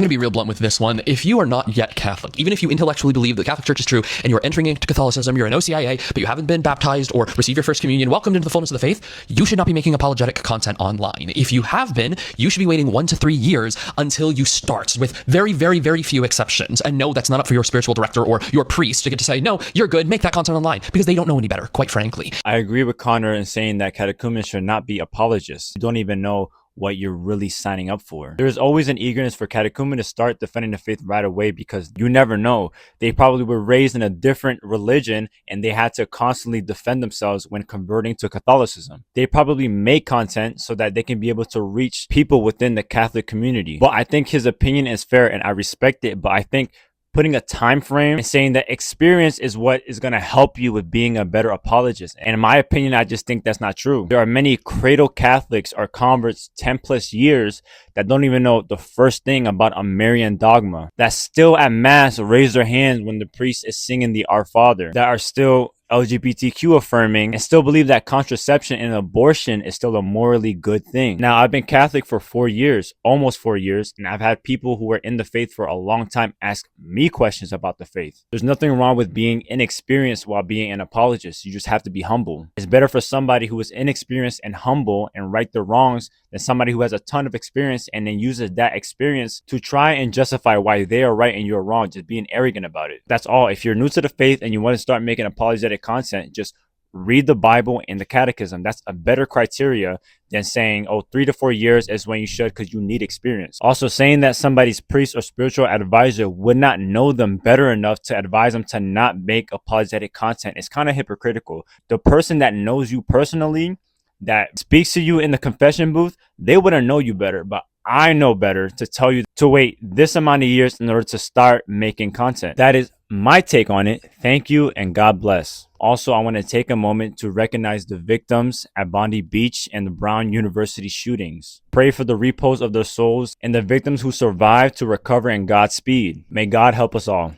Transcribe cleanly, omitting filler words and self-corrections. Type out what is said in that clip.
going to be real blunt with this one. If you are not yet Catholic, even if you intellectually believe the Catholic Church is true and you're entering into Catholicism, you're an OCIA, but you haven't been baptized or received your first communion, welcomed into the fullness of the faith, you should not be making apologetic content online. If you have been, you should be waiting 1 to 3 years until you start, with very, very, very few exceptions. And no, that's not up for your spiritual director or your priest to get to say, no, you're good, make that content online, because they don't know any better, quite frankly. I agree with Connor in saying that catechumens should not be apologists. You don't even know what you're really signing up for. There's always an eagerness for catechumen to start defending the faith right away, because you never know. They probably were raised in a different religion and they had to constantly defend themselves when converting to Catholicism. They probably make content so that they can be able to reach people within the Catholic community. But I think his opinion is fair and I respect it, but I think putting a time frame and saying that experience is what is going to help you with being a better apologist. And in my opinion, I just think that's not true. There are many cradle Catholics or converts 10 plus years that don't even know the first thing about a Marian dogma, that still at mass raise their hands when the priest is singing the Our Father, that are still LGBTQ affirming and still believe that contraception and abortion is still a morally good thing. Now, I've been Catholic for 4 years, almost 4 years, and I've had people who were in the faith for a long time ask me questions about the faith. There's nothing wrong with being inexperienced while being an apologist. You just have to be humble. It's better for somebody who is inexperienced and humble and right their wrongs than somebody who has a ton of experience and then uses that experience to try and justify why they are right and you're wrong, just being arrogant about it. That's all. If you're new to the faith and you want to start making apologetic content, just read the Bible and the catechism. That's a better criteria than saying, oh, 3 to 4 years is when you should because you need experience. Also, saying that somebody's priest or spiritual advisor would not know them better enough to advise them to not make apologetic content is kind of hypocritical. The person that knows you personally, that speaks to you in the confession booth, they wouldn't know you better, but I know better to tell you to wait this amount of years in order to start making content. That is my take on it. Thank you and God bless. Also, I want to take a moment to recognize the victims at Bondi Beach and the Brown University shootings. Pray for the repose of their souls and the victims who survived to recover in Godspeed. May God help us all.